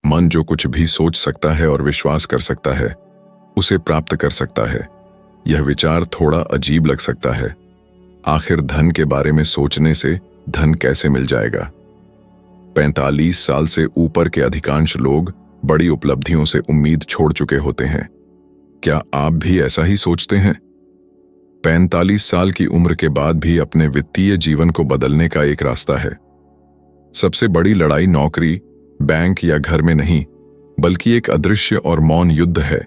मन जो कुछ भी सोच सकता है और विश्वास कर सकता है उसे प्राप्त कर सकता है। यह विचार थोड़ा अजीब लग सकता है। आखिर धन के बारे में सोचने से धन कैसे मिल जाएगा? 45 साल से ऊपर के अधिकांश लोग बड़ी उपलब्धियों से उम्मीद छोड़ चुके होते हैं। क्या आप भी ऐसा ही सोचते हैं? 45 साल की उम्र के बाद भी अपने वित्तीय जीवन को बदलने का एक रास्ता है। सबसे बड़ी लड़ाई नौकरी, बैंक या घर में नहीं, बल्कि एक अदृश्य और मौन युद्ध है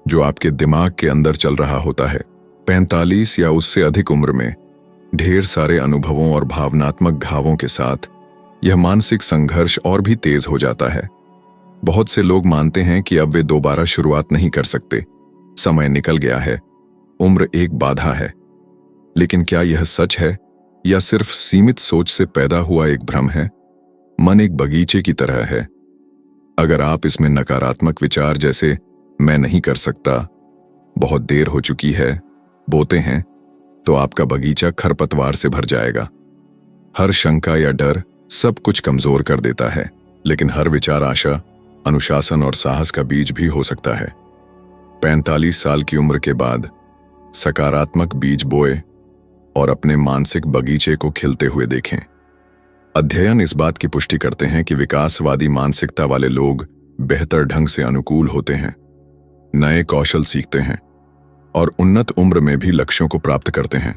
जो आपके दिमाग के अंदर चल रहा होता है। 45 या उससे अधिक उम्र में ढेर सारे अनुभवों और भावनात्मक घावों के साथ यह मानसिक संघर्ष और भी तेज हो जाता है। बहुत से लोग मानते हैं कि अब वे दोबारा शुरुआत नहीं कर सकते, समय निकल गया है, उम्र एक बाधा है। लेकिन क्या यह सच है या सिर्फ सीमित सोच से पैदा हुआ एक भ्रम है? मन एक बगीचे की तरह है। अगर आप इसमें नकारात्मक विचार जैसे मैं नहीं कर सकता, बहुत देर हो चुकी है बोते हैं, तो आपका बगीचा खरपतवार से भर जाएगा। हर शंका या डर सब कुछ कमजोर कर देता है, लेकिन हर विचार आशा, अनुशासन और साहस का बीज भी हो सकता है। 45 साल की उम्र के बाद सकारात्मक बीज बोए और अपने मानसिक बगीचे को खिलते हुए देखें। अध्ययन इस बात की पुष्टि करते हैं कि विकासवादी मानसिकता वाले लोग बेहतर ढंग से अनुकूल होते हैं, नए कौशल सीखते हैं और उन्नत उम्र में भी लक्ष्यों को प्राप्त करते हैं।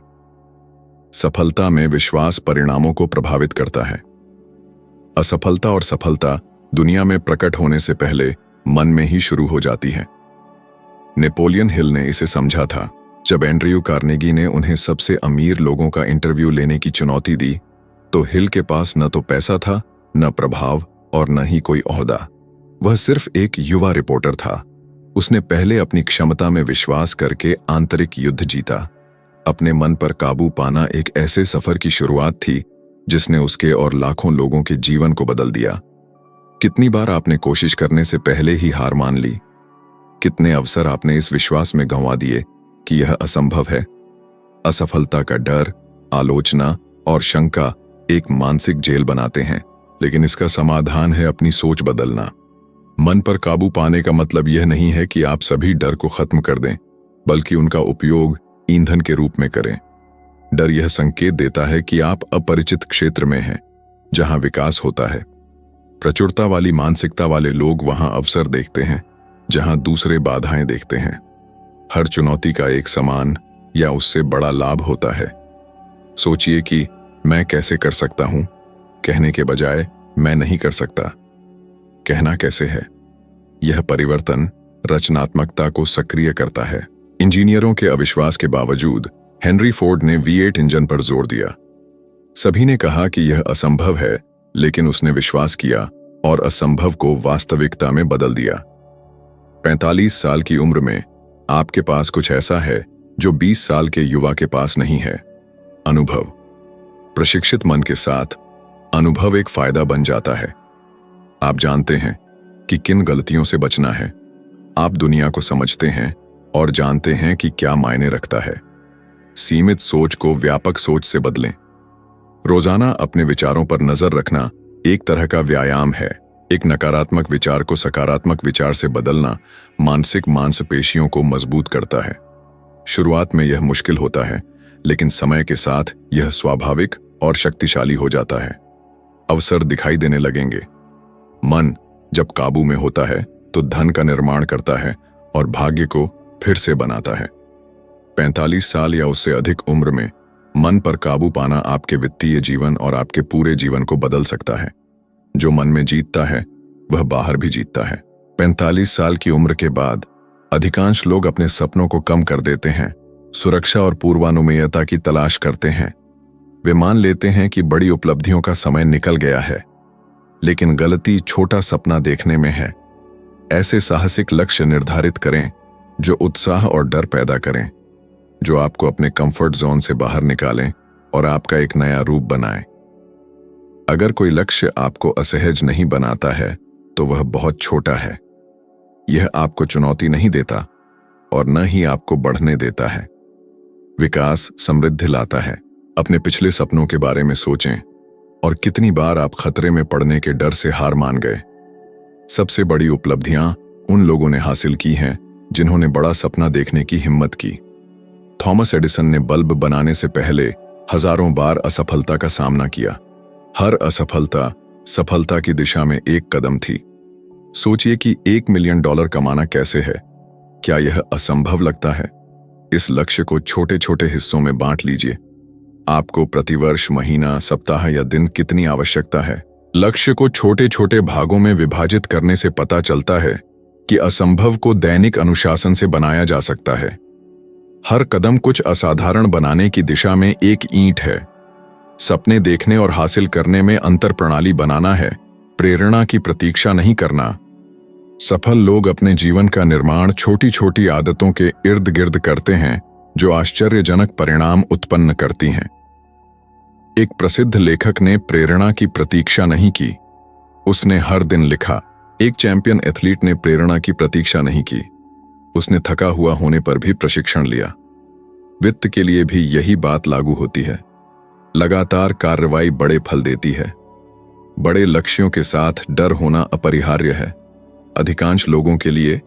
सफलता में विश्वास परिणामों को प्रभावित करता है। असफलता और सफलता दुनिया में प्रकट होने से पहले मन में ही शुरू हो जाती है। नेपोलियन हिल ने इसे समझा था जब एंड्रयू कार्नेगी ने उन्हें सबसे अमीर लोगों का इंटरव्यू लेने की चुनौती दी, तो हिल के पास न तो पैसा था, न प्रभाव और न ही कोई ओहदा। वह सिर्फ एक युवा रिपोर्टर था। उसने पहले अपनी क्षमता में विश्वास करके आंतरिक युद्ध जीता। अपने मन पर काबू पाना एक ऐसे सफर की शुरुआत थी जिसने उसके और लाखों लोगों के जीवन को बदल दिया। कितनी बार आपने कोशिश करने से पहले ही हार मान ली? कितने अवसर आपने इस विश्वास में गंवा दिए कि यह असंभव है? असफलता का डर, आलोचना और शंका एक मानसिक जेल बनाते हैं, लेकिन इसका समाधान है अपनी सोच बदलना। मन पर काबू पाने का मतलब यह नहीं है कि आप सभी डर को खत्म कर दें, बल्कि उनका उपयोग ईंधन के रूप में करें। डर यह संकेत देता है कि आप अपरिचित क्षेत्र में हैं, जहां विकास होता है। प्रचुरता वाली मानसिकता वाले लोग वहां अवसर देखते हैं, जहां दूसरे बाधाएं देखते हैं। हर चुनौती का एक समान या उससे बड़ा लाभ होता है। सोचिए कि मैं कैसे कर सकता हूं कहने के बजाय मैं नहीं कर सकता कहना कैसे है। यह परिवर्तन रचनात्मकता को सक्रिय करता है। इंजीनियरों के अविश्वास के बावजूद हेनरी फोर्ड ने V8 इंजन पर जोर दिया। सभी ने कहा कि यह असंभव है, लेकिन उसने विश्वास किया और असंभव को वास्तविकता में बदल दिया। 45 साल की उम्र में आपके पास कुछ ऐसा है जो 20 साल के युवा के पास नहीं है। अनुभव। प्रशिक्षित मन के साथ अनुभव एक फायदा बन जाता है। आप जानते हैं कि किन गलतियों से बचना है। आप दुनिया को समझते हैं और जानते हैं कि क्या मायने रखता है। सीमित सोच को व्यापक सोच से बदलें। रोजाना अपने विचारों पर नजर रखना एक तरह का व्यायाम है। एक नकारात्मक विचार को सकारात्मक विचार से बदलना मानसिक मांसपेशियों को मजबूत करता है। शुरुआत में यह मुश्किल होता है, लेकिन समय के साथ यह स्वाभाविक और शक्तिशाली हो जाता है। अवसर दिखाई देने लगेंगे। मन जब काबू में होता है तो धन का निर्माण करता है और भाग्य को फिर से बनाता है। 45 साल या उससे अधिक उम्र में मन पर काबू पाना आपके वित्तीय जीवन और आपके पूरे जीवन को बदल सकता है। जो मन में जीतता है वह बाहर भी जीतता है। 45 साल की उम्र के बाद अधिकांश लोग अपने सपनों को कम कर देते हैं, सुरक्षा और पूर्वानुमेयता की तलाश करते हैं। वे मान लेते हैं कि बड़ी उपलब्धियों का समय निकल गया है, लेकिन गलती छोटा सपना देखने में है। ऐसे साहसिक लक्ष्य निर्धारित करें जो उत्साह और डर पैदा करें, जो आपको अपने कंफर्ट जोन से बाहर निकालें और आपका एक नया रूप बनाएं। अगर कोई लक्ष्य आपको असहज नहीं बनाता है तो वह बहुत छोटा है। यह आपको चुनौती नहीं देता और न ही आपको बढ़ने देता है। विकास समृद्धि लाता है। अपने पिछले सपनों के बारे में सोचें और कितनी बार आप खतरे में पड़ने के डर से हार मान गए। सबसे बड़ी उपलब्धियां उन लोगों ने हासिल की हैं जिन्होंने बड़ा सपना देखने की हिम्मत की। थॉमस एडिसन ने बल्ब बनाने से पहले हजारों बार असफलता का सामना किया। हर असफलता सफलता की दिशा में एक कदम थी। सोचिए कि $1 मिलियन कमाना कैसे है। क्या यह असंभव लगता है? इस लक्ष्य को छोटे छोटे हिस्सों में बांट लीजिए। आपको प्रतिवर्ष, महीना, सप्ताह या दिन कितनी आवश्यकता है? लक्ष्य को छोटे छोटे भागों में विभाजित करने से पता चलता है कि असंभव को दैनिक अनुशासन से बनाया जा सकता है। हर कदम कुछ असाधारण बनाने की दिशा में एक ईंट है। सपने देखने और हासिल करने में अंतर प्रणाली बनाना है, प्रेरणा की प्रतीक्षा नहीं करना। सफल लोग अपने जीवन का निर्माण छोटी छोटी आदतों के इर्द गिर्द करते हैं जो आश्चर्यजनक परिणाम उत्पन्न करती हैं। एक प्रसिद्ध लेखक ने प्रेरणा की प्रतीक्षा नहीं की, उसने हर दिन लिखा। एक चैंपियन एथलीट ने प्रेरणा की प्रतीक्षा नहीं की, उसने थका हुआ होने पर भी प्रशिक्षण लिया। वित्त के लिए भी यही बात लागू होती है। लगातार कार्रवाई बड़े फल देती है। बड़े लक्ष्यों के साथ डर होना अपरिहार्य है। अधिकांश लोगों के लिए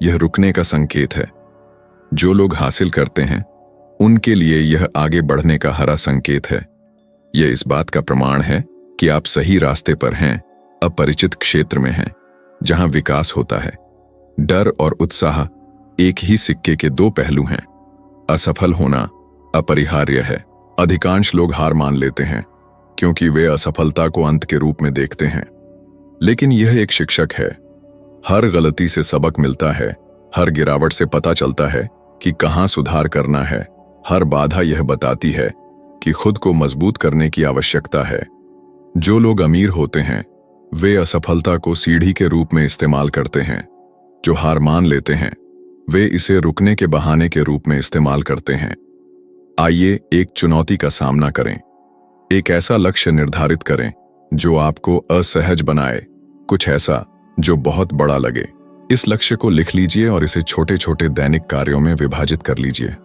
यह रुकने का संकेत है। जो लोग हासिल करते हैं उनके लिए यह आगे बढ़ने का हरा संकेत है। यह इस बात का प्रमाण है कि आप सही रास्ते पर हैं, अपरिचित क्षेत्र में हैं, जहां विकास होता है। डर और उत्साह एक ही सिक्के के दो पहलू हैं। असफल होना अपरिहार्य है। अधिकांश लोग हार मान लेते हैं क्योंकि वे असफलता को अंत के रूप में देखते हैं। लेकिन यह एक शिक्षक है। हर गलती से सबक मिलता है, हर गिरावट से पता चलता है कि कहां सुधार करना है। हर बाधा यह बताती है कि खुद को मजबूत करने की आवश्यकता है। जो लोग अमीर होते हैं वे असफलता को सीढ़ी के रूप में इस्तेमाल करते हैं। जो हार मान लेते हैं वे इसे रुकने के बहाने के रूप में इस्तेमाल करते हैं। आइए एक चुनौती का सामना करें। एक ऐसा लक्ष्य निर्धारित करें जो आपको असहज बनाए, कुछ ऐसा जो बहुत बड़ा लगे। इस लक्ष्य को लिख लीजिए और इसे छोटे छोटे दैनिक कार्यों में विभाजित कर लीजिए।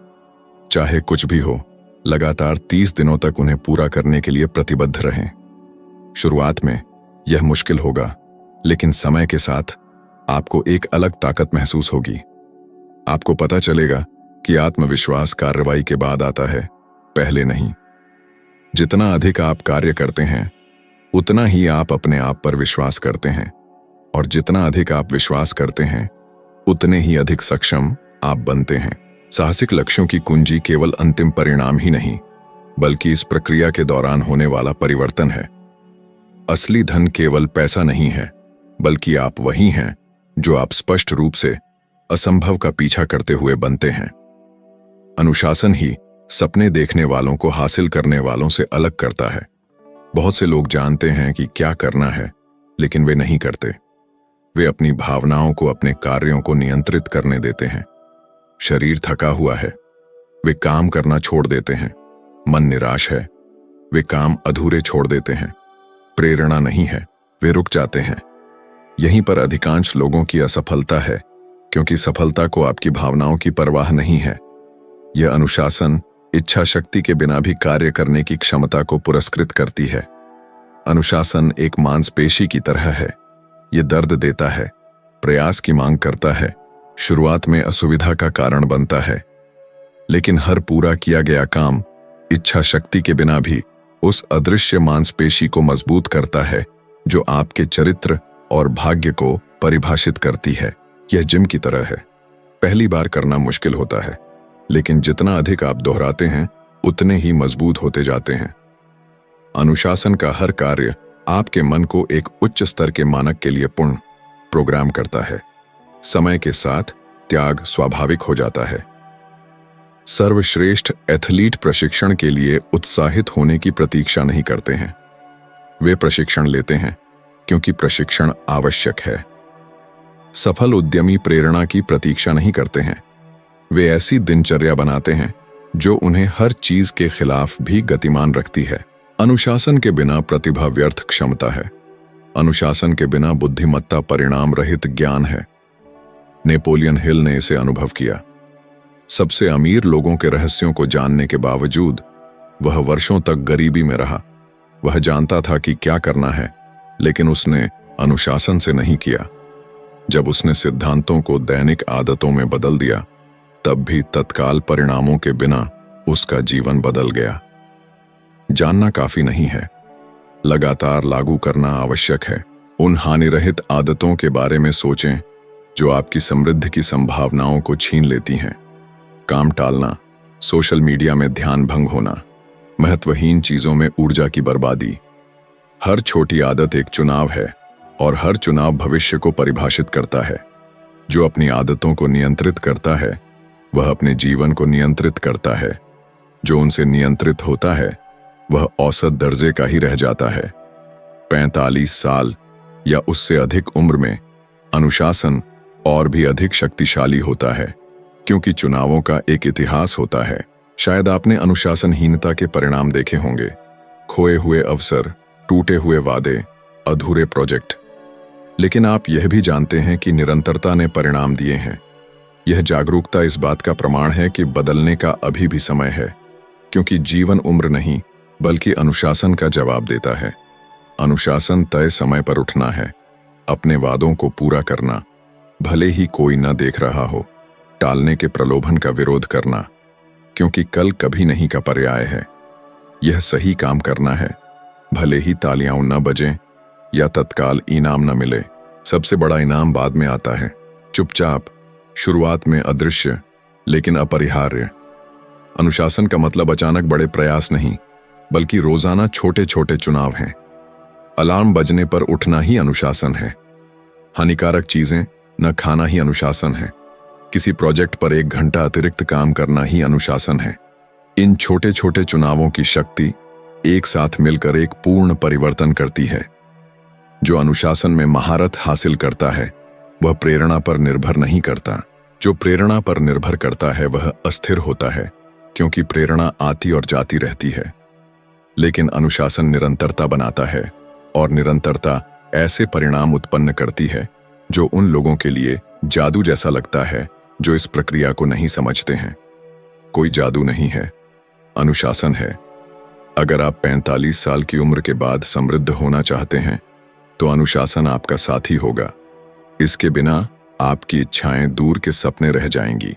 चाहे कुछ भी हो, लगातार 30 दिनों तक उन्हें पूरा करने के लिए प्रतिबद्ध रहें। शुरुआत में यह मुश्किल होगा, लेकिन समय के साथ आपको एक अलग ताकत महसूस होगी। आपको पता चलेगा कि आत्मविश्वास कार्रवाई के बाद आता है, पहले नहीं। जितना अधिक आप कार्य करते हैं उतना ही आप अपने आप पर विश्वास करते हैं, और जितना अधिक आप विश्वास करते हैं उतने ही अधिक सक्षम आप बनते हैं। साहसिक लक्ष्यों की कुंजी केवल अंतिम परिणाम ही नहीं, बल्कि इस प्रक्रिया के दौरान होने वाला परिवर्तन है। असली धन केवल पैसा नहीं है, बल्कि आप वही हैं जो आप स्पष्ट रूप से असंभव का पीछा करते हुए बनते हैं। अनुशासन ही सपने देखने वालों को हासिल करने वालों से अलग करता है। बहुत से लोग जानते हैं कि क्या करना है, लेकिन वे नहीं करते। वे अपनी भावनाओं को, अपने कार्यों को नियंत्रित करने देते हैं। शरीर थका हुआ है, वे काम करना छोड़ देते हैं। मन निराश है, वे काम अधूरे छोड़ देते हैं। प्रेरणा नहीं है, वे रुक जाते हैं। यहीं पर अधिकांश लोगों की असफलता है, क्योंकि सफलता को आपकी भावनाओं की परवाह नहीं है। यह अनुशासन इच्छा शक्ति के बिना भी कार्य करने की क्षमता को पुरस्कृत करती है। अनुशासन एक मांसपेशी की तरह है। यह दर्द देता है, प्रयास की मांग करता है, शुरुआत में असुविधा का कारण बनता है, लेकिन हर पूरा किया गया काम इच्छा शक्ति के बिना भी उस अदृश्य मांसपेशी को मजबूत करता है जो आपके चरित्र और भाग्य को परिभाषित करती है। यह जिम की तरह है। पहली बार करना मुश्किल होता है, लेकिन जितना अधिक आप दोहराते हैं उतने ही मजबूत होते जाते हैं। अनुशासन का हर कार्य आपके मन को एक उच्च स्तर के मानक के लिए पूर्ण प्रोग्राम करता है। समय के साथ त्याग स्वाभाविक हो जाता है। सर्वश्रेष्ठ एथलीट प्रशिक्षण के लिए उत्साहित होने की प्रतीक्षा नहीं करते हैं। वे प्रशिक्षण लेते हैं क्योंकि प्रशिक्षण आवश्यक है। सफल उद्यमी प्रेरणा की प्रतीक्षा नहीं करते हैं। वे ऐसी दिनचर्या बनाते हैं जो उन्हें हर चीज के खिलाफ भी गतिमान रखती है। अनुशासन के बिना प्रतिभा व्यर्थ क्षमता है। अनुशासन के बिना बुद्धिमत्ता परिणाम रहित ज्ञान है। नेपोलियन हिल ने इसे अनुभव किया। सबसे अमीर लोगों के रहस्यों को जानने के बावजूद वह वर्षों तक गरीबी में रहा। वह जानता था कि क्या करना है, लेकिन उसने अनुशासन से नहीं किया। जब उसने सिद्धांतों को दैनिक आदतों में बदल दिया, तब भी तत्काल परिणामों के बिना उसका जीवन बदल गया। जानना काफी नहीं है, लगातार लागू करना आवश्यक है। उन हानिरहित आदतों के बारे में सोचें जो आपकी समृद्धि की संभावनाओं को छीन लेती हैं। काम टालना, सोशल मीडिया में ध्यान भंग होना, महत्वहीन चीजों में ऊर्जा की बर्बादी। हर छोटी आदत एक चुनाव है और हर चुनाव भविष्य को परिभाषित करता है। जो अपनी आदतों को नियंत्रित करता है वह अपने जीवन को नियंत्रित करता है। जो उनसे नियंत्रित होता है वह औसत दर्जे का ही रह जाता है। 45 साल या उससे अधिक उम्र में अनुशासन और भी अधिक शक्तिशाली होता है, क्योंकि चुनावों का एक इतिहास होता है। शायद आपने अनुशासनहीनता के परिणाम देखे होंगे, खोए हुए अवसर, टूटे हुए वादे, अधूरे प्रोजेक्ट। लेकिन आप यह भी जानते हैं कि निरंतरता ने परिणाम दिए हैं। यह जागरूकता इस बात का प्रमाण है कि बदलने का अभी भी समय है, क्योंकि जीवन उम्र नहीं बल्कि अनुशासन का जवाब देता है। अनुशासन तय समय पर उठना है, अपने वादों को पूरा करना, भले ही कोई न देख रहा हो, टालने के प्रलोभन का विरोध करना, क्योंकि कल कभी नहीं का पर्याय है। यह सही काम करना है, भले ही तालियां न बजें या तत्काल इनाम न मिले। सबसे बड़ा इनाम बाद में आता है, चुपचाप, शुरुआत में अदृश्य लेकिन अपरिहार्य। अनुशासन का मतलब अचानक बड़े प्रयास नहीं, बल्कि रोजाना छोटे छोटे चुनाव हैं। अलार्म बजने पर उठना ही अनुशासन है। हानिकारक चीजें न खाना ही अनुशासन है। किसी प्रोजेक्ट पर 1 घंटा अतिरिक्त काम करना ही अनुशासन है। इन छोटे छोटे चुनावों की शक्ति एक साथ मिलकर एक पूर्ण परिवर्तन करती है। जो अनुशासन में महारत हासिल करता है वह प्रेरणा पर निर्भर नहीं करता। जो प्रेरणा पर निर्भर करता है वह अस्थिर होता है, क्योंकि प्रेरणा आती और जाती रहती है। लेकिन अनुशासन निरंतरता बनाता है, और निरंतरता ऐसे परिणाम उत्पन्न करती है जो उन लोगों के लिए जादू जैसा लगता है जो इस प्रक्रिया को नहीं समझते हैं। कोई जादू नहीं है, अनुशासन है। अगर आप 45 साल की उम्र के बाद समृद्ध होना चाहते हैं तो अनुशासन आपका साथी होगा। इसके बिना आपकी इच्छाएं दूर के सपने रह जाएंगी।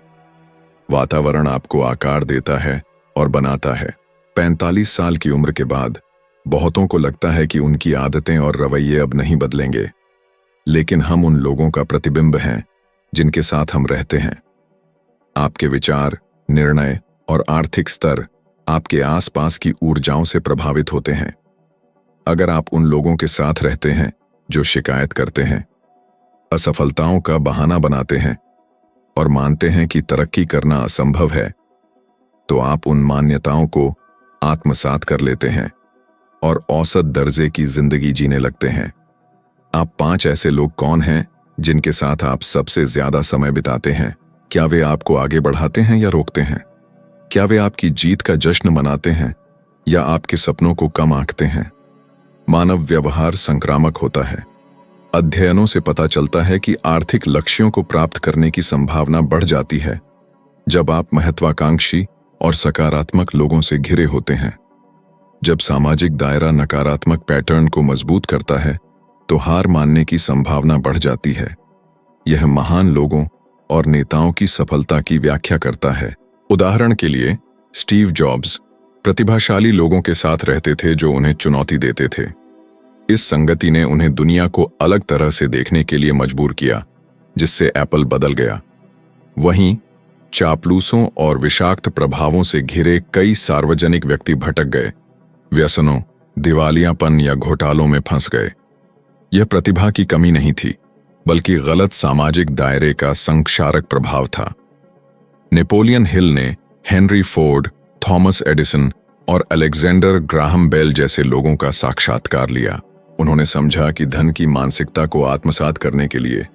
वातावरण आपको आकार देता है और बनाता है। 45 साल की उम्र के बाद बहुतों को लगता है कि उनकी आदतें और रवैये अब नहीं बदलेंगे, लेकिन हम उन लोगों का प्रतिबिंब हैं जिनके साथ हम रहते हैं। आपके विचार, निर्णय और आर्थिक स्तर आपके आसपास की ऊर्जाओं से प्रभावित होते हैं। अगर आप उन लोगों के साथ रहते हैं जो शिकायत करते हैं, असफलताओं का बहाना बनाते हैं और मानते हैं कि तरक्की करना असंभव है, तो आप उन मान्यताओं को आत्मसात कर लेते हैं और औसत दर्जे की जिंदगी जीने लगते हैं। आप 5 ऐसे लोग कौन हैं जिनके साथ आप सबसे ज्यादा समय बिताते हैं? क्या वे आपको आगे बढ़ाते हैं या रोकते हैं? क्या वे आपकी जीत का जश्न मनाते हैं या आपके सपनों को कम आंकते हैं? मानव व्यवहार संक्रामक होता है। अध्ययनों से पता चलता है कि आर्थिक लक्ष्यों को प्राप्त करने की संभावना बढ़ जाती है जब आप महत्वाकांक्षी और सकारात्मक लोगों से घिरे होते हैं। जब सामाजिक दायरा नकारात्मक पैटर्न को मजबूत करता है तो हार मानने की संभावना बढ़ जाती है। यह महान लोगों और नेताओं की सफलता की व्याख्या करता है। उदाहरण के लिए, स्टीव जॉब्स प्रतिभाशाली लोगों के साथ रहते थे जो उन्हें चुनौती देते थे। इस संगति ने उन्हें दुनिया को अलग तरह से देखने के लिए मजबूर किया, जिससे एप्पल बदल गया। वहीं चापलूसों और विषाक्त प्रभावों से घिरे कई सार्वजनिक व्यक्ति भटक गए, व्यसनों, दिवालियापन या घोटालों में फंस गए। यह प्रतिभा की कमी नहीं थी, बल्कि गलत सामाजिक दायरे का संक्षारक प्रभाव था। नेपोलियन हिल ने हेनरी फोर्ड, थॉमस एडिसन और अलेक्जेंडर ग्राहम बेल जैसे लोगों का साक्षात्कार लिया। उन्होंने समझा कि धन की मानसिकता को आत्मसात करने के लिए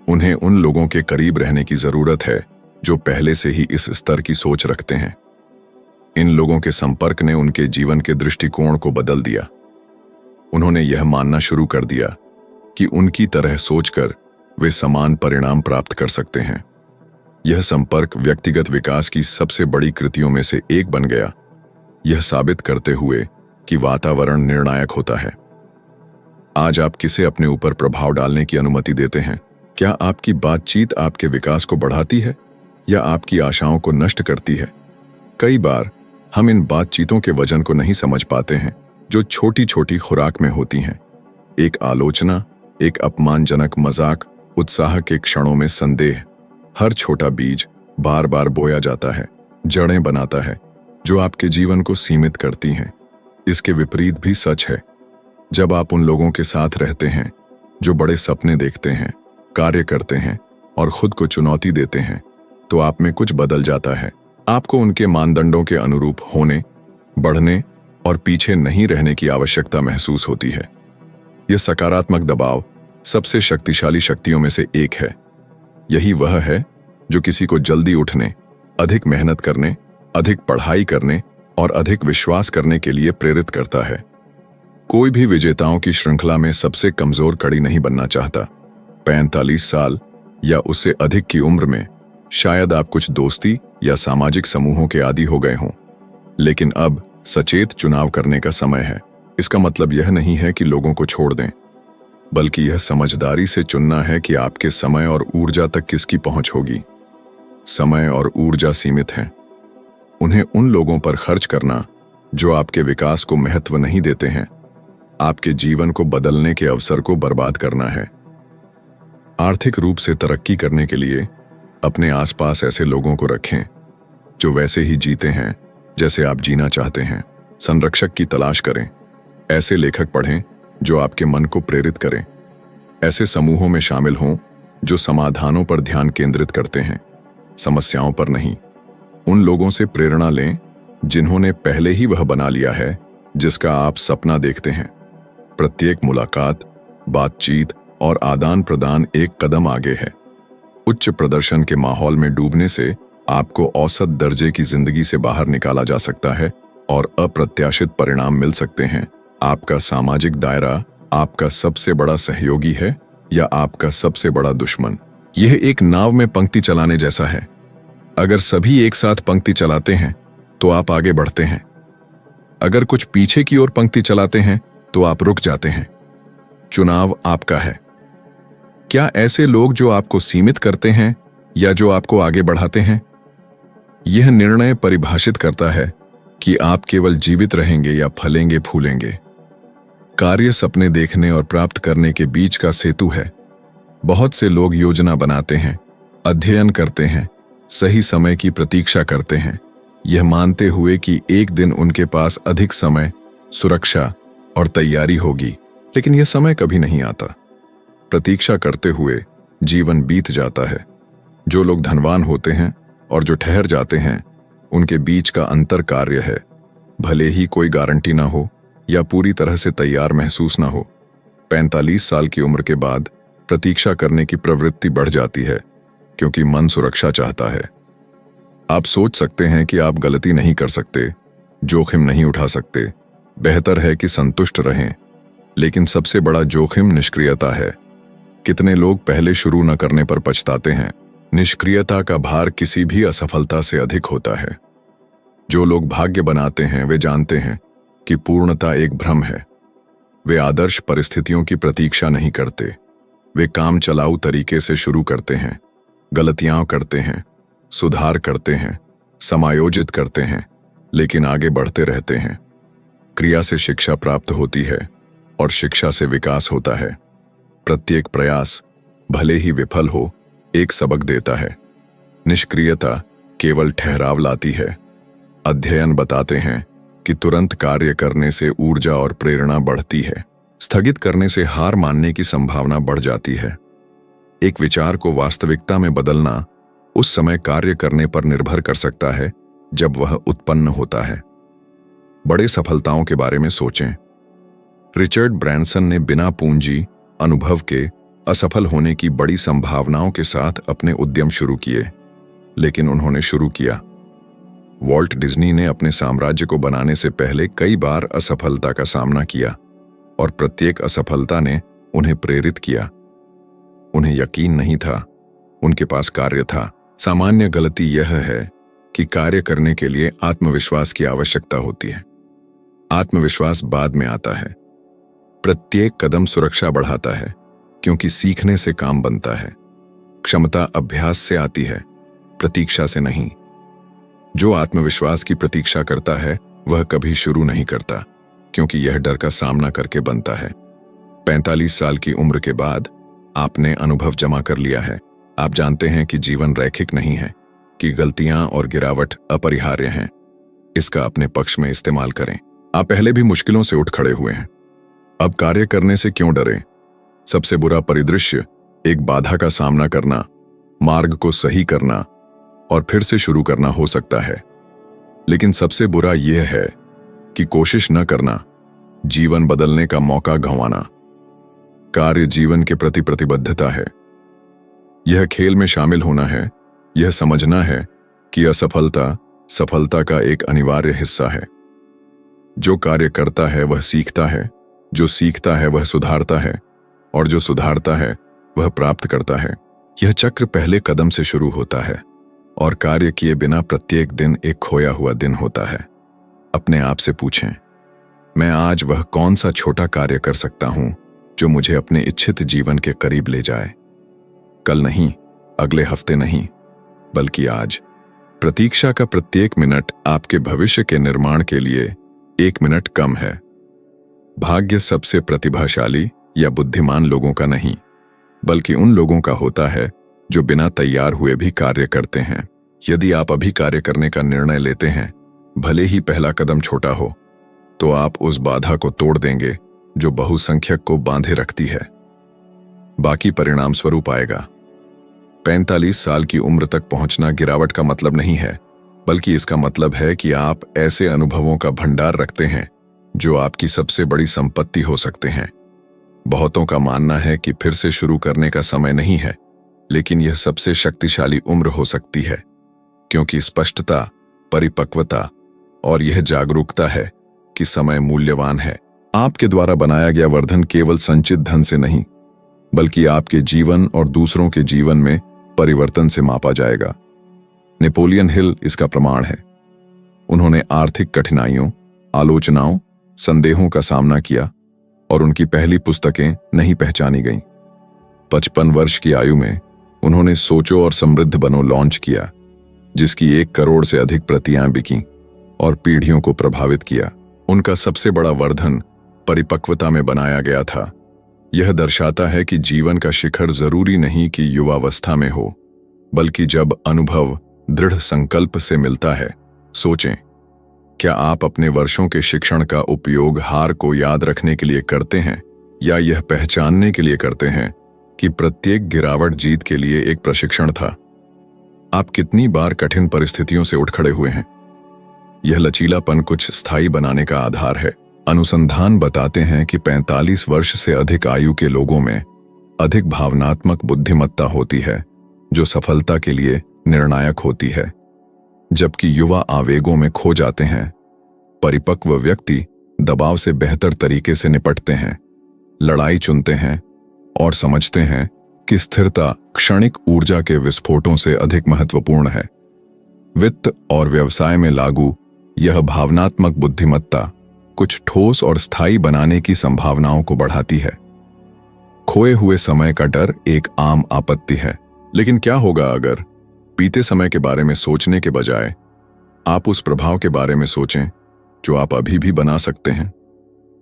उन्हें उन लोगों के करीब रहने की जरूरत है जो पहले से ही इस स्तर की सोच रखते हैं। इन लोगों के संपर्क ने उनके जीवन के दृष्टिकोण को बदल दिया। उन्होंने यह मानना शुरू कर दिया कि उनकी तरह सोचकर वे समान परिणाम प्राप्त कर सकते हैं। यह संपर्क व्यक्तिगत विकास की सबसे बड़ी कृतियों में से एक बन गया, यह साबित करते हुए कि वातावरण निर्णायक होता है। आज आप किसे अपने ऊपर प्रभाव डालने की अनुमति देते हैं? क्या आपकी बातचीत आपके विकास को बढ़ाती है या आपकी आशाओं को नष्ट करती है? कई बार हम इन बातचीतों के वजन को नहीं समझ पाते हैं, जो छोटी छोटी खुराक में होती हैं। एक आलोचना, एक अपमानजनक मजाक, उत्साह के क्षणों में संदेह, हर छोटा बीज बार बार बोया जाता है, जड़ें बनाता है, जो आपके जीवन को सीमित करती हैं। इसके विपरीत भी सच है। जब आप उन लोगों के साथ रहते हैं जो बड़े सपने देखते हैं, कार्य करते हैं और खुद को चुनौती देते हैं, तो आप में कुछ बदल जाता है। आपको उनके मानदंडों के अनुरूप होने, बढ़ने और पीछे नहीं रहने की आवश्यकता महसूस होती है। यह सकारात्मक दबाव सबसे शक्तिशाली शक्तियों में से एक है। यही वह है जो किसी को जल्दी उठने, अधिक मेहनत करने, अधिक पढ़ाई करने और अधिक विश्वास करने के लिए प्रेरित करता है। कोई भी विजेताओं की श्रृंखला में सबसे कमजोर कड़ी नहीं बनना चाहता। 45 साल या उससे अधिक की उम्र में शायद आप कुछ दोस्ती या सामाजिक समूहों के आदी हो गए हों, लेकिन अब सचेत चुनाव करने का समय है। इसका मतलब यह नहीं है कि लोगों को छोड़ दें, बल्कि यह समझदारी से चुनना है कि आपके समय और ऊर्जा तक किसकी पहुंच होगी। समय और ऊर्जा सीमित हैं। उन्हें उन लोगों पर खर्च करना जो आपके विकास को महत्व नहीं देते हैं, आपके जीवन को बदलने के अवसर को बर्बाद करना है। आर्थिक रूप से तरक्की करने के लिए अपने आसपास ऐसे लोगों को रखें जो वैसे ही जीते हैं जैसे आप जीना चाहते हैं। संरक्षक की तलाश करें। ऐसे लेखक पढ़ें जो आपके मन को प्रेरित करें। ऐसे समूहों में शामिल हों जो समाधानों पर ध्यान केंद्रित करते हैं, समस्याओं पर नहीं। उन लोगों से प्रेरणा लें जिन्होंने पहले ही वह बना लिया है जिसका आप सपना देखते हैं। प्रत्येक मुलाकात, बातचीत और आदान प्रदान एक कदम आगे है। उच्च प्रदर्शन के माहौल में डूबने से आपको औसत दर्जे की जिंदगी से बाहर निकाला जा सकता है और अप्रत्याशित परिणाम मिल सकते हैं। आपका सामाजिक दायरा आपका सबसे बड़ा सहयोगी है या आपका सबसे बड़ा दुश्मन? यह एक नाव में पंक्ति चलाने जैसा है। अगर सभी एक साथ पंक्ति चलाते हैं तो आप आगे बढ़ते हैं। अगर कुछ पीछे की ओर पंक्ति चलाते हैं तो आप रुक जाते हैं। चुनाव आपका है। क्या ऐसे लोग जो आपको सीमित करते हैं या जो आपको आगे बढ़ाते हैं? यह निर्णय परिभाषित करता है कि आप केवल जीवित रहेंगे या फलेंगे फूलेंगे। कार्य सपने देखने और प्राप्त करने के बीच का सेतु है। बहुत से लोग योजना बनाते हैं, अध्ययन करते हैं, सही समय की प्रतीक्षा करते हैं, यह मानते हुए कि एक दिन उनके पास अधिक समय, सुरक्षा और तैयारी होगी, लेकिन यह समय कभी नहीं आता। प्रतीक्षा करते हुए जीवन बीत जाता है। जो लोग धनवान होते हैं और जो ठहर जाते हैं, उनके बीच का अंतर कार्य है। भले ही कोई गारंटी ना हो या पूरी तरह से तैयार महसूस ना हो। 45 साल की उम्र के बाद प्रतीक्षा करने की प्रवृत्ति बढ़ जाती है क्योंकि मन सुरक्षा चाहता है। आप सोच सकते हैं कि आप गलती नहीं कर सकते, जोखिम नहीं उठा सकते, बेहतर है कि संतुष्ट रहें, लेकिन सबसे बड़ा जोखिम निष्क्रियता है। कितने लोग पहले शुरू न करने पर पछताते हैं। निष्क्रियता का भार किसी भी असफलता से अधिक होता है। जो लोग भाग्य बनाते हैं वे जानते हैं कि पूर्णता एक भ्रम है। वे आदर्श परिस्थितियों की प्रतीक्षा नहीं करते। वे काम चलाऊ तरीके से शुरू करते हैं, गलतियां करते हैं, सुधार करते हैं, समायोजित करते हैं, लेकिन आगे बढ़ते रहते हैं। क्रिया से शिक्षा प्राप्त होती है और शिक्षा से विकास होता है। प्रत्येक प्रयास, भले ही विफल हो, एक सबक देता है। निष्क्रियता केवल ठहराव लाती है। अध्ययन बताते हैं कि तुरंत कार्य करने से ऊर्जा और प्रेरणा बढ़ती है। स्थगित करने से हार मानने की संभावना बढ़ जाती है। एक विचार को वास्तविकता में बदलना उस समय कार्य करने पर निर्भर कर सकता है जब वह उत्पन्न होता है। बड़े सफलताओं के बारे में सोचें। रिचर्ड ब्रैंसन ने बिना पूंजी, अनुभव के असफल होने की बड़ी संभावनाओं के साथ अपने उद्यम शुरू किए, लेकिन उन्होंने शुरू किया। वॉल्ट डिज्नी ने अपने साम्राज्य को बनाने से पहले कई बार असफलता का सामना किया और प्रत्येक असफलता ने उन्हें प्रेरित किया। उन्हें यकीन नहीं था, उनके पास कार्य था। सामान्य गलती यह है कि कार्य करने के लिए आत्मविश्वास की आवश्यकता होती है। आत्मविश्वास बाद में आता है। प्रत्येक कदम सुरक्षा बढ़ाता है, क्योंकि सीखने से काम बनता है। क्षमता अभ्यास से आती है, प्रतीक्षा से नहीं। जो आत्मविश्वास की प्रतीक्षा करता है वह कभी शुरू नहीं करता, क्योंकि यह डर का सामना करके बनता है। 45 साल की उम्र के बाद आपने अनुभव जमा कर लिया है। आप जानते हैं कि जीवन रैखिक नहीं है, कि गलतियां और गिरावट अपरिहार्य हैं। इसका अपने पक्ष में इस्तेमाल करें। आप पहले भी मुश्किलों से उठ खड़े हुए हैं। अब कार्य करने से क्यों डरें? सबसे बुरा परिदृश्य एक बाधा का सामना करना, मार्ग को सही करना और फिर से शुरू करना हो सकता है। लेकिन सबसे बुरा यह है कि कोशिश न करना, जीवन बदलने का मौका गंवाना। कार्य जीवन के प्रति प्रतिबद्धता है। यह खेल में शामिल होना है, यह समझना है कि असफलता सफलता का एक अनिवार्य हिस्सा है। जो कार्य करता है वह सीखता है, जो सीखता है वह सुधारता है, और जो सुधारता है वह प्राप्त करता है। यह चक्र पहले कदम से शुरू होता है और कार्य किए बिना प्रत्येक दिन एक खोया हुआ दिन होता है। अपने आप से पूछें, मैं आज वह कौन सा छोटा कार्य कर सकता हूं जो मुझे अपने इच्छित जीवन के करीब ले जाए? कल नहीं, अगले हफ्ते नहीं, बल्कि आज। प्रतीक्षा का प्रत्येक मिनट आपके भविष्य के निर्माण के लिए 1 मिनट कम है। भाग्य सबसे प्रतिभाशाली या बुद्धिमान लोगों का नहीं, बल्कि उन लोगों का होता है जो बिना तैयार हुए भी कार्य करते हैं। यदि आप अभी कार्य करने का निर्णय लेते हैं, भले ही पहला कदम छोटा हो, तो आप उस बाधा को तोड़ देंगे जो बहुसंख्यक को बांधे रखती है। बाकी परिणाम स्वरूप आएगा। 45 साल की उम्र तक पहुंचना गिरावट का मतलब नहीं है, बल्कि इसका मतलब है कि आप ऐसे अनुभवों का भंडार रखते हैं जो आपकी सबसे बड़ी संपत्ति हो सकते हैं। बहुतों का मानना है कि फिर से शुरू करने का समय नहीं है, लेकिन यह सबसे शक्तिशाली उम्र हो सकती है, क्योंकि स्पष्टता, परिपक्वता और यह जागरूकता है कि समय मूल्यवान है। आपके द्वारा बनाया गया वर्धन केवल संचित धन से नहीं, बल्कि आपके जीवन और दूसरों के जीवन में परिवर्तन से मापा जाएगा। नेपोलियन हिल इसका प्रमाण है। उन्होंने आर्थिक कठिनाइयों, आलोचनाओं, संदेहों का सामना किया और उनकी पहली पुस्तकें नहीं पहचानी गईं। 55 वर्ष की आयु में उन्होंने सोचो और समृद्ध बनो लॉन्च किया, जिसकी 1 करोड़ से अधिक प्रतियां बिकीं और पीढ़ियों को प्रभावित किया। उनका सबसे बड़ा वर्धन परिपक्वता में बनाया गया था। यह दर्शाता है कि जीवन का शिखर जरूरी नहीं कि युवावस्था में हो, बल्कि जब अनुभव दृढ़ संकल्प से मिलता है। सोचें, क्या आप अपने वर्षों के शिक्षण का उपयोग हार को याद रखने के लिए करते हैं, या यह पहचानने के लिए करते हैं कि प्रत्येक गिरावट जीत के लिए एक प्रशिक्षण था? आप कितनी बार कठिन परिस्थितियों से उठ खड़े हुए हैं? यह लचीलापन कुछ स्थायी बनाने का आधार है। अनुसंधान बताते हैं कि 45 वर्ष से अधिक आयु के लोगों में अधिक भावनात्मक बुद्धिमत्ता होती है, जो सफलता के लिए निर्णायक होती है, जबकि युवा आवेगों में खो जाते हैं। परिपक्व व्यक्ति दबाव से बेहतर तरीके से निपटते हैं, लड़ाई चुनते हैं और समझते हैं कि स्थिरता क्षणिक ऊर्जा के विस्फोटों से अधिक महत्वपूर्ण है। वित्त और व्यवसाय में लागू यह भावनात्मक बुद्धिमत्ता कुछ ठोस और स्थायी बनाने की संभावनाओं को बढ़ाती है। खोए हुए समय का डर एक आम आपत्ति है, लेकिन क्या होगा अगर बीते समय के बारे में सोचने के बजाय आप उस प्रभाव के बारे में सोचें जो आप अभी भी बना सकते हैं?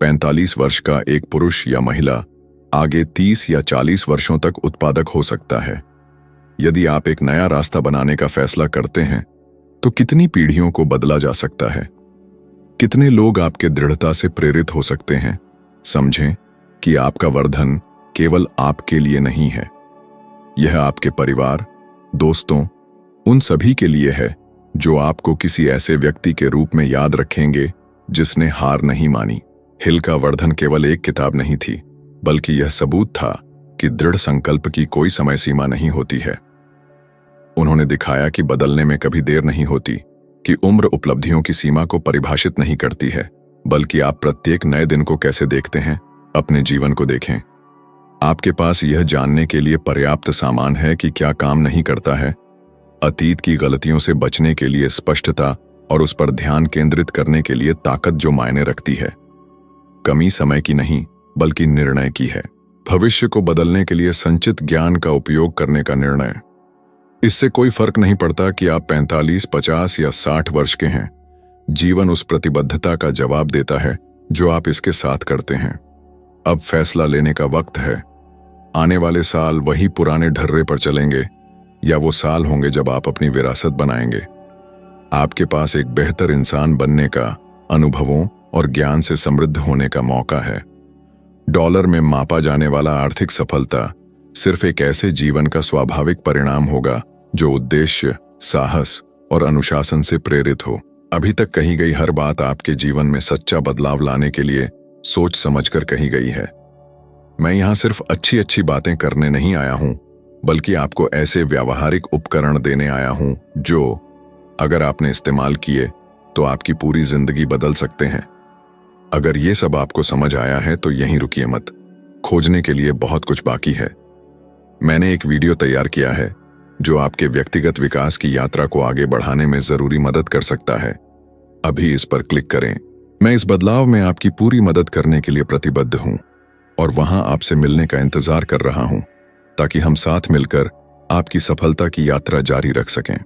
45 वर्ष का एक पुरुष या महिला आगे 30 या 40 वर्षों तक उत्पादक हो सकता है। यदि आप एक नया रास्ता बनाने का फैसला करते हैं, तो कितनी पीढ़ियों को बदला जा सकता है? कितने लोग आपके दृढ़ता से प्रेरित हो सकते हैं? समझें कि आपका वर्धन केवल आपके लिए नहीं है, यह आपके परिवार, दोस्तों, उन सभी के लिए है जो आपको किसी ऐसे व्यक्ति के रूप में याद रखेंगे जिसने हार नहीं मानी। हिल का वर्धन केवल एक किताब नहीं थी, बल्कि यह सबूत था कि दृढ़ संकल्प की कोई समय सीमा नहीं होती है। उन्होंने दिखाया कि बदलने में कभी देर नहीं होती, कि उम्र उपलब्धियों की सीमा को परिभाषित नहीं करती है, बल्कि आप प्रत्येक नए दिन को कैसे देखते हैं। अपने जीवन को देखें। आपके पास यह जानने के लिए पर्याप्त सामान है कि क्या काम नहीं करता है। अतीत की गलतियों से बचने के लिए स्पष्टता और उस पर ध्यान केंद्रित करने के लिए ताकत जो मायने रखती है। कमी समय की नहीं, बल्कि निर्णय की है। भविष्य को बदलने के लिए संचित ज्ञान का उपयोग करने का निर्णय। इससे कोई फर्क नहीं पड़ता कि आप 45, 50 या 60 वर्ष के हैं। जीवन उस प्रतिबद्धता का जवाब देता है जो आप इसके साथ करते हैं। अब फैसला लेने का वक्त है। आने वाले साल वही पुराने ढर्रे पर चलेंगे या वो साल होंगे जब आप अपनी विरासत बनाएंगे। आपके पास एक बेहतर इंसान बनने का, अनुभवों और ज्ञान से समृद्ध होने का मौका है। डॉलर में मापा जाने वाला आर्थिक सफलता सिर्फ एक ऐसे जीवन का स्वाभाविक परिणाम होगा जो उद्देश्य, साहस और अनुशासन से प्रेरित हो। अभी तक कही गई हर बात आपके जीवन में सच्चा बदलाव लाने के लिए सोच समझकर कही गई है। मैं यहाँ सिर्फ अच्छी अच्छी बातें करने नहीं आया हूँ, बल्कि आपको ऐसे व्यावहारिक उपकरण देने आया हूँ जो अगर आपने इस्तेमाल किए तो आपकी पूरी जिंदगी बदल सकते हैं। अगर ये सब आपको समझ आया है तो यहीं रुकिए मत। खोजने के लिए बहुत कुछ बाकी है। मैंने एक वीडियो तैयार किया है जो आपके व्यक्तिगत विकास की यात्रा को आगे बढ़ाने में जरूरी मदद कर सकता है। अभी इस पर क्लिक करें। मैं इस बदलाव में आपकी पूरी मदद करने के लिए प्रतिबद्ध हूं और वहां आपसे मिलने का इंतजार कर रहा हूं ताकि हम साथ मिलकर आपकी सफलता की यात्रा जारी रख सकें।